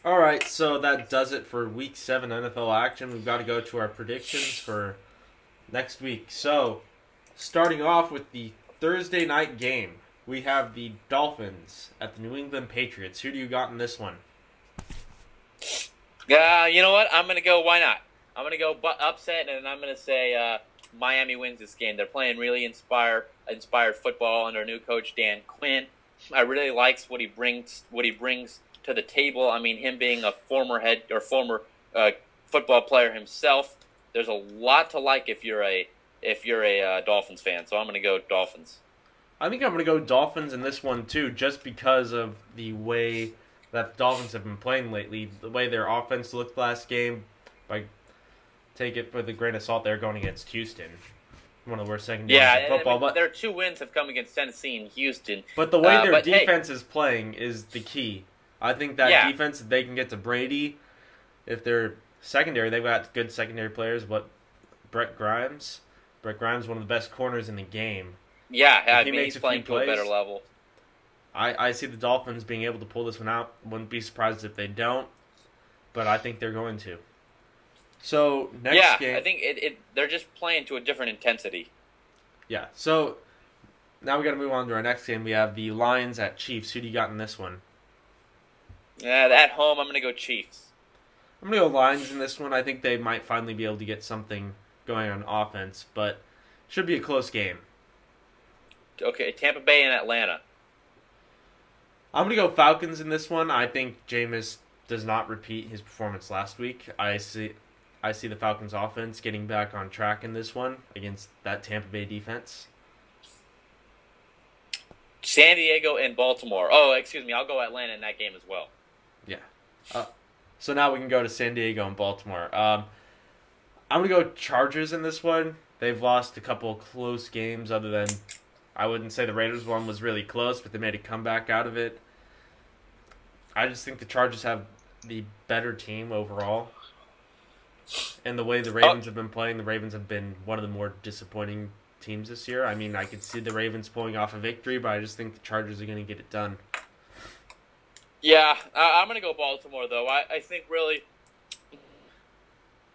All right, so that does it for Week 7 NFL action. We've got to go to our predictions for next week. So, starting off with the Thursday night game, we have the Dolphins at the New England Patriots. Who do you got in this one? You know what? I'm going to go, why not? I'm going to go upset, and I'm going to say Miami wins this game. They're playing really inspired football under new coach Dan Quinn. I really likes what he brings to the table. I mean, him being a former football player himself, there's a lot to like if you're a Dolphins fan. So I'm going to go Dolphins. I think I'm going to go Dolphins in this one too, just because of the way that the Dolphins have been playing lately. The way their offense looked last game, take it with a grain of salt. They're going against Houston, one of the worst secondaries in football. But their 2 wins have come against Tennessee and Houston. But the way their defense is playing is the key. I think that defense, if they can get to Brady, if they're secondary, they've got good secondary players. But Brett Grimes, one of the best corners in the game. Yeah, I mean, he's playing to a better level. I see the Dolphins being able to pull this one out. Wouldn't be surprised if they don't, but I think they're going to. So, next game... I think they're just playing to a different intensity. Yeah, so now we got to move on to our next game. We have the Lions at Chiefs. Who do you got in this one? Yeah, at home, I'm going to go Chiefs. I'm going to go Lions in this one. I think they might finally be able to get something going on offense, but should be a close game. Okay, Tampa Bay and Atlanta. I'm going to go Falcons in this one. I think Jameis does not repeat his performance last week. I see the Falcons offense getting back on track in this one against that Tampa Bay defense. San Diego and Baltimore. Oh, excuse me. I'll go Atlanta in that game as well. Yeah. So now we can go to San Diego and Baltimore. I'm going to go Chargers in this one. They've lost a couple of close games other than, I wouldn't say the Raiders one was really close, but they made a comeback out of it. I just think the Chargers have the better team overall. And the way the Ravens have been playing, the Ravens have been one of the more disappointing teams this year. I mean, I could see the Ravens pulling off a victory, but I just think the Chargers are going to get it done. Yeah, I'm going to go Baltimore, though. I think really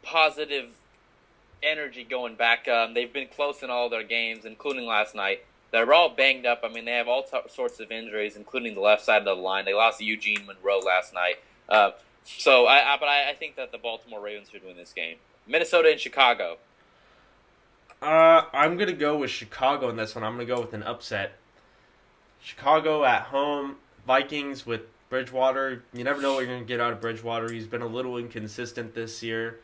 positive energy going back. They've been close in all their games, including last night. They're all banged up. I mean, they have all sorts of injuries, including the left side of the line. They lost to Eugene Monroe last night. But I think that the Baltimore Ravens should win this game. Minnesota and Chicago. I'm going to go with Chicago in this one. I'm going to go with an upset. Chicago at home. Vikings with Bridgewater. You never know what you're going to get out of Bridgewater. He's been a little inconsistent this year.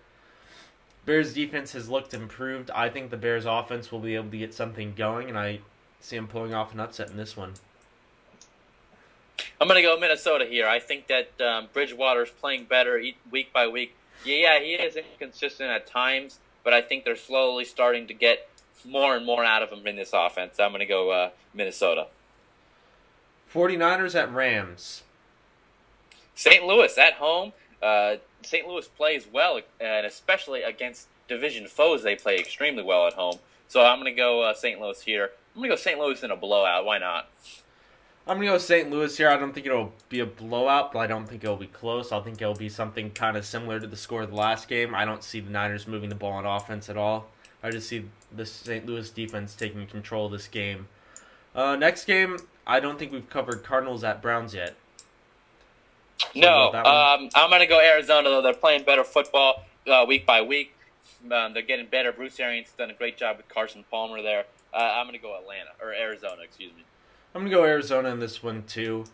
Bears defense has looked improved. I think the Bears offense will be able to get something going, and I see him pulling off an upset in this one. I'm going to go Minnesota here. I think that Bridgewater's playing better week by week. Yeah, he is inconsistent at times, but I think they're slowly starting to get more and more out of him in this offense. I'm going to go Minnesota. 49ers at Rams. St. Louis at home. St. Louis plays well, and especially against division foes, they play extremely well at home. So I'm going to go St. Louis here. I'm going to go St. Louis in a blowout. Why not? I'm going to go St. Louis here. I don't think it'll be a blowout, but I don't think it'll be close. I think it'll be something kind of similar to the score of the last game. I don't see the Niners moving the ball on offense at all. I just see the St. Louis defense taking control of this game. Next game, I don't think we've covered Cardinals at Browns yet. No, I'm going to go Arizona, though. They're playing better football week by week. They're getting better. Bruce Arians done a great job with Carson Palmer there. I'm going to go Arizona, excuse me. I'm going to go Arizona in this one, too.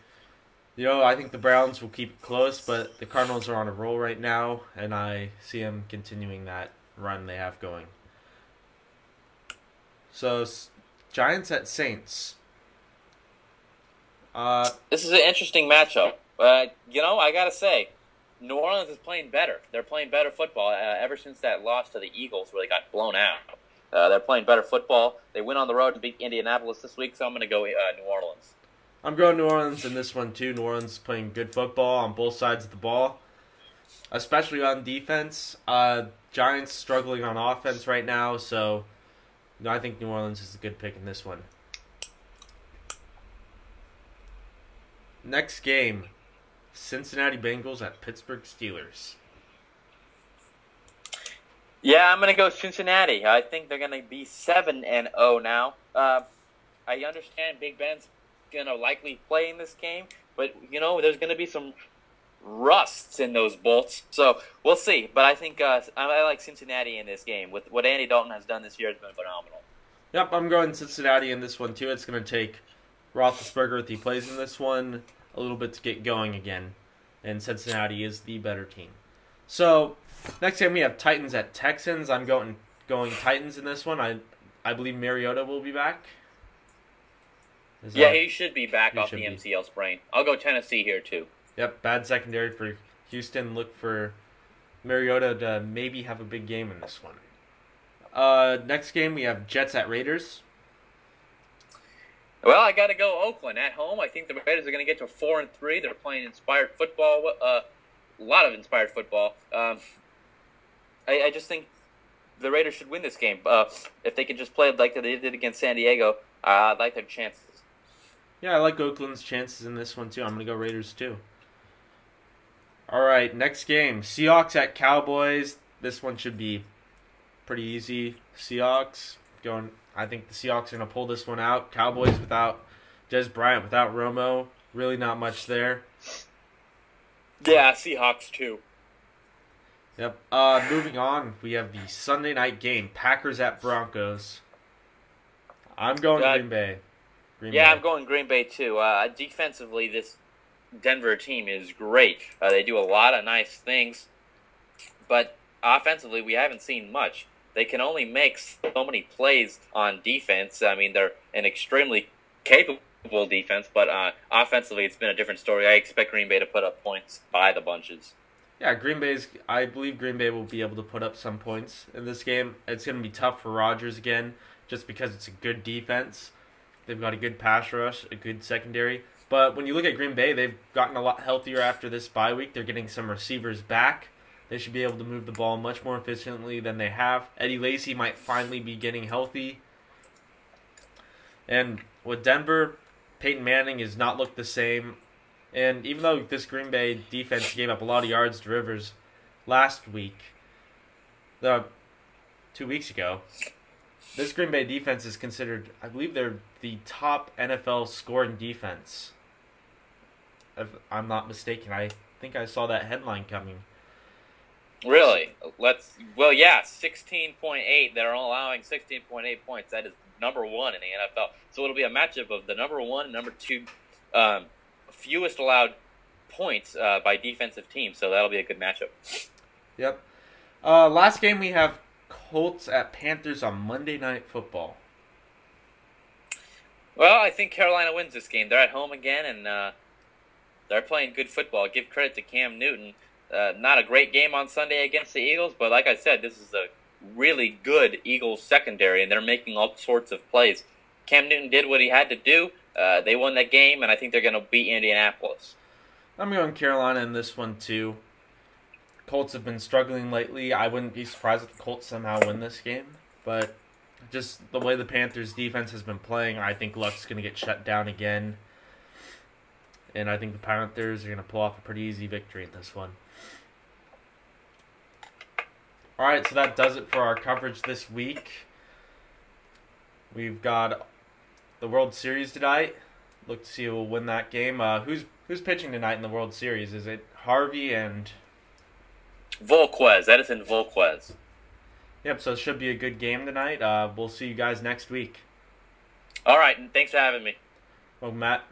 You know, I think the Browns will keep it close, but the Cardinals are on a roll right now, and I see them continuing that run they have going. So, Giants at Saints. This is an interesting matchup. I got to say, New Orleans is playing better. They're playing better football ever since that loss to the Eagles where they got blown out. They're playing better football. They went on the road and beat Indianapolis this week, so I'm going to go New Orleans. I'm going New Orleans in this one, too. New Orleans playing good football on both sides of the ball, especially on defense. Giants struggling on offense right now, so I think New Orleans is a good pick in this one. Next game, Cincinnati Bengals at Pittsburgh Steelers. Yeah, I'm gonna go Cincinnati. I think they're gonna be 7-0 now. I understand Big Ben's gonna likely play in this game, but there's gonna be some rusts in those bolts, so we'll see. But I think I like Cincinnati in this game. With what Andy Dalton has done this year, has been phenomenal. Yep, I'm going Cincinnati in this one too. It's going to take Roethlisberger, if he plays in this one, a little bit to get going again, and Cincinnati is the better team. So next game we have Titans at Texans. I'm going Titans in this one. I believe Mariota will be back. He should be back off the MCL sprain. I'll go Tennessee here too. Yep, bad secondary for Houston. Look for Mariota to maybe have a big game in this one. Next game, we have Jets at Raiders. Well, I got to go Oakland at home. I think the Raiders are going to get to 4-3. They're playing inspired football, a lot of inspired football. I just think the Raiders should win this game. If they can just play like they did against San Diego, I like their chances. Yeah, I like Oakland's chances in this one too. I'm going to go Raiders too. All right, next game, Seahawks at Cowboys. This one should be pretty easy. Seahawks going. I think the Seahawks are going to pull this one out. Cowboys without Des Bryant, without Romo, really not much there. Yeah, Seahawks too. Yep. Moving on, we have the Sunday night game, Packers at Broncos. I'm going Green Bay. I'm going Green Bay too. Defensively, this Denver team is great. They do a lot of nice things, but offensively, we haven't seen much. They can only make so many plays on defense. I mean, they're an extremely capable defense, but offensively, it's been a different story. I expect Green Bay to put up points by the bunches. Yeah, I believe Green Bay will be able to put up some points in this game. It's going to be tough for Rodgers again, just because it's a good defense. They've got a good pass rush, a good secondary. But when you look at Green Bay, they've gotten a lot healthier after this bye week. They're getting some receivers back. They should be able to move the ball much more efficiently than they have. Eddie Lacy might finally be getting healthy. And with Denver, Peyton Manning has not looked the same. And even though this Green Bay defense gave up a lot of yards to Rivers last week, 2 weeks ago, this Green Bay defense is considered, I believe they're the top NFL scoring defense. If I'm not mistaken. I think I saw that headline coming. Really? 16.8. They're allowing 16.8 points. That is number one in the NFL. So it'll be a matchup of the number one and number two fewest allowed points by defensive teams. So that'll be a good matchup. Yep. Last game we have Colts at Panthers on Monday Night Football. Well, I think Carolina wins this game. They're at home again, and they're playing good football. Give credit to Cam Newton. Not a great game on Sunday against the Eagles, but like I said, this is a really good Eagles secondary, and they're making all sorts of plays. Cam Newton did what he had to do. They won that game, and I think they're going to beat Indianapolis. I'm going Carolina in this one, too. Colts have been struggling lately. I wouldn't be surprised if the Colts somehow win this game, but just the way the Panthers' defense has been playing, I think Luck's going to get shut down again. And I think the Panthers are going to pull off a pretty easy victory in this one. All right, so that does it for our coverage this week. We've got the World Series tonight. Look to see who will win that game. Who's pitching tonight in the World Series? Is it Harvey and Volquez? Edison Volquez. Yep, so it should be a good game tonight. We'll see you guys next week. All right, and thanks for having me. Well, Matt,